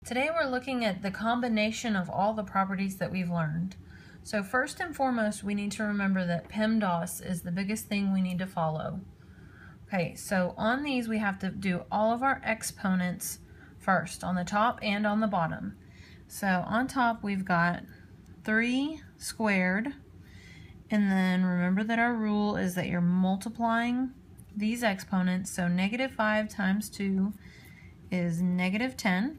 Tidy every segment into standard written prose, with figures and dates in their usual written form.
Today we're looking at the combination of all the properties that we've learned. So first and foremost, we need to remember that PEMDAS is the biggest thing we need to follow. Okay, so on these we have to do all of our exponents first, on the top and on the bottom. So on top we've got 3 squared, and then remember that our rule is that you're multiplying these exponents, so -5 times 2 is -10.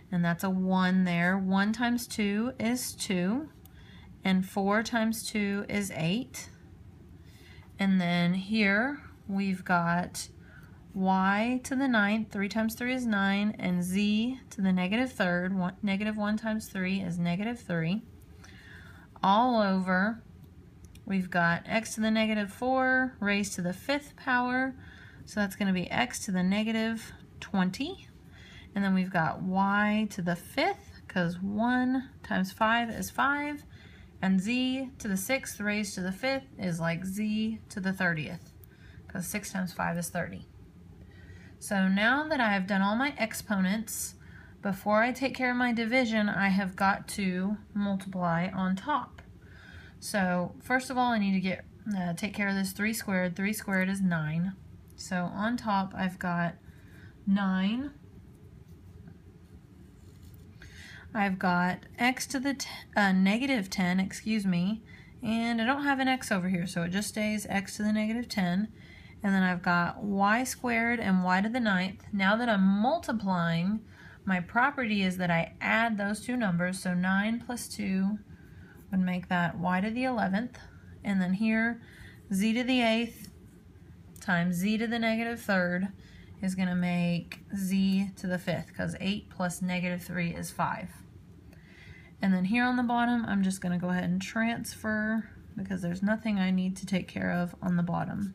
And that's a 1 there. 1 times 2 is 2. And 4 times 2 is 8. And then here we've got y to the 9th. 3 times 3 is 9. And z to the -3rd. -1 times 3 is -3. All over, we've got x to the -4 raised to the 5th power. So that's going to be x to the -20. And then we've got y to the 5th, because 1 times 5 is 5, and z to the 6th raised to the 5th is like z to the 30th, because 6 times 5 is 30. So now that I have done all my exponents, before I take care of my division, I have got to multiply on top. So first of all, I need to take care of this 3 squared. 3 squared is 9. So on top, I've got 9. I've got x to the -10, excuse me, and I don't have an x over here, so it just stays x to the -10. And then I've got y squared and y to the 9th. Now that I'm multiplying, my property is that I add those two numbers, so 9 plus 2 would make that y to the 11th. And then here, z to the 8th times z to the -3rd is going to make z to the 5th, because 8 plus -3 is 5. And then here on the bottom, I'm just going to go ahead and transfer, because there's nothing I need to take care of on the bottom.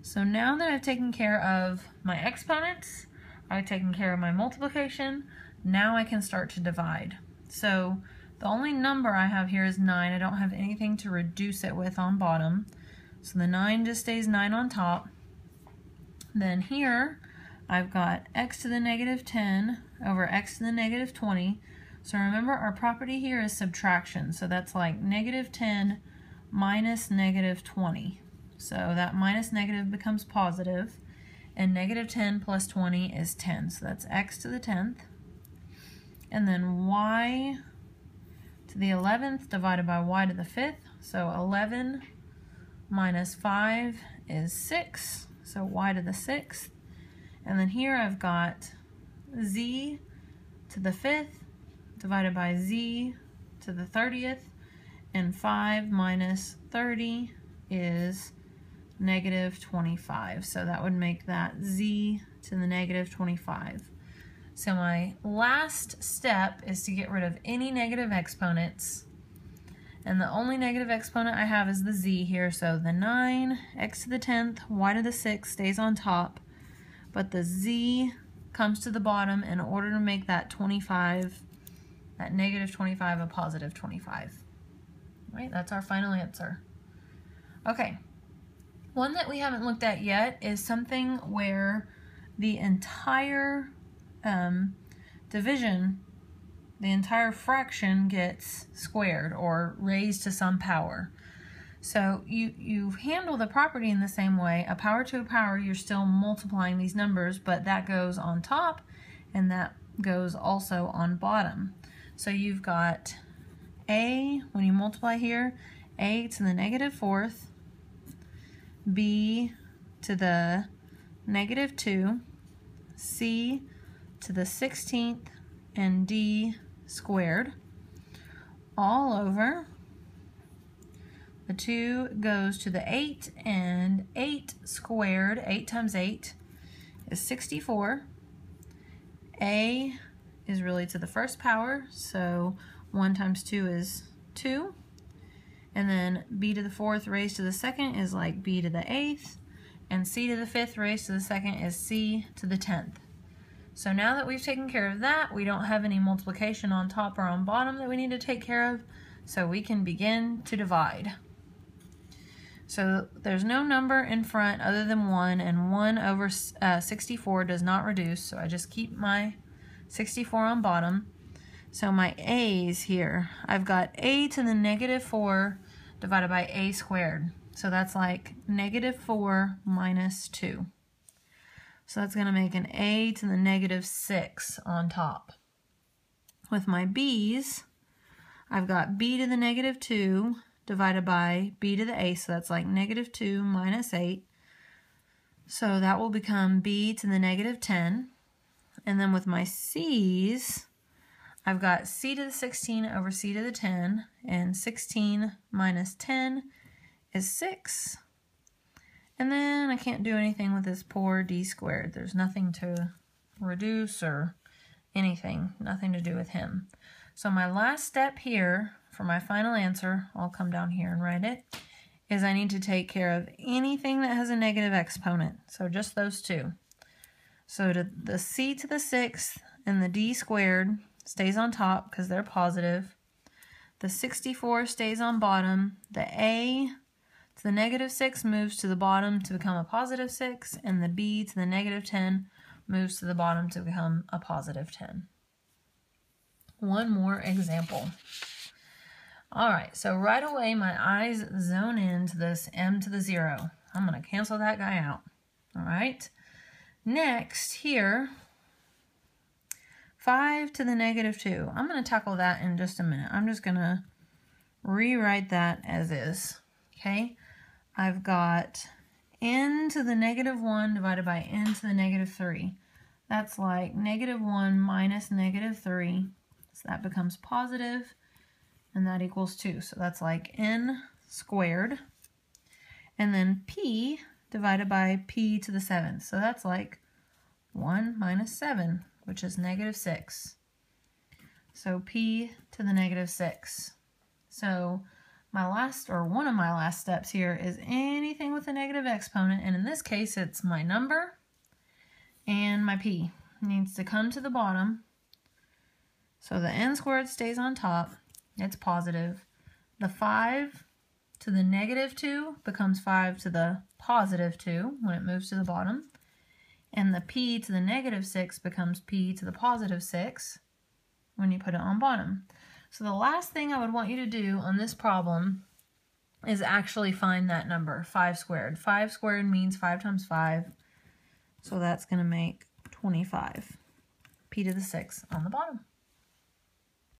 So now that I've taken care of my exponents, I've taken care of my multiplication, now I can start to divide. So the only number I have here is 9. I don't have anything to reduce it with on bottom. So the 9 just stays 9 on top. Then here, I've got x to the -10 over x to the -20. So remember, our property here is subtraction. So that's like -10 minus -20. So that minus negative becomes positive. And -10 plus 20 is 10. So that's x to the 10th. And then y to the 11th divided by y to the 5th. So 11 minus 5 is 6. So y to the 6th. And then here I've got z to the 5th divided by z to the 30th. And 5 minus 30 is -25. So that would make that z to the -25. So my last step is to get rid of any negative exponents. And the only negative exponent I have is the z here, so the 9, x to the 10th, y to the 6th stays on top, but the z comes to the bottom in order to make that 25, that -25 a positive 25. Right, that's our final answer. Okay, one that we haven't looked at yet is something where the entire division, the entire fraction gets squared or raised to some power. So you handle the property in the same way. A power to a power, you're still multiplying these numbers, but that goes on top and that goes also on bottom. So you've got a, when you multiply here, a to the -4th, b to the -2, c to the 16th, and d squared, all over. The 2 goes to the 8, and 8 squared, 8 times 8 is 64. A is really to the 1st power, so 1 times 2 is 2. And then b to the 4th raised to the 2nd is like b to the 8th, and c to the 5th raised to the 2nd is c to the 10th. So now that we've taken care of that, we don't have any multiplication on top or on bottom that we need to take care of, so we can begin to divide. So there's no number in front other than 1, and 1 over 64 does not reduce, so I just keep my 64 on bottom. So my a's here, I've got a to the negative 4 divided by a squared. So that's like negative 4 minus 2. So that's going to make an a to the negative 6 on top. With my b's, I've got b to the negative 2 divided by b to the a, so that's like negative 2 minus 8. So that will become b to the negative 10. And then with my c's, I've got c to the 16 over c to the 10, and 16 minus 10 is 6. And then I can't do anything with this poor d squared. There's nothing to reduce or anything, nothing to do with him. So my last step here for my final answer, I'll come down here and write it, is I need to take care of anything that has a negative exponent. So just those two. So the c to the 6th and the d squared stays on top because they're positive. The 64 stays on bottom. The a to the negative 6 moves to the bottom to become a positive 6, and the b to the negative 10 moves to the bottom to become a positive 10. One more example. All right, so right away my eyes zone into this m to the 0. I'm going to cancel that guy out. All right. Next, here, 5 to the negative 2. I'm going to tackle that in just a minute. I'm just going to rewrite that as is. Okay, I've got n to the negative 1 divided by n to the negative 3. That's like negative 1 minus negative 3. So that becomes positive, and that equals 2. So that's like n squared. And then p divided by p to the 7th. So that's like 1 minus 7, which is negative 6. So p to the negative 6. So my last, or one of my last steps here is anything with a negative exponent, and in this case it's my number and my p. It needs to come to the bottom. So the n squared stays on top. It's positive. The 5 to the negative 2 becomes 5 to the positive 2 when it moves to the bottom. And the p to the negative 6 becomes p to the positive 6 when you put it on bottom. So the last thing I would want you to do on this problem is actually find that number, 5 squared. 5 squared means 5 times 5. So that's going to make 25. P to the 6 on the bottom.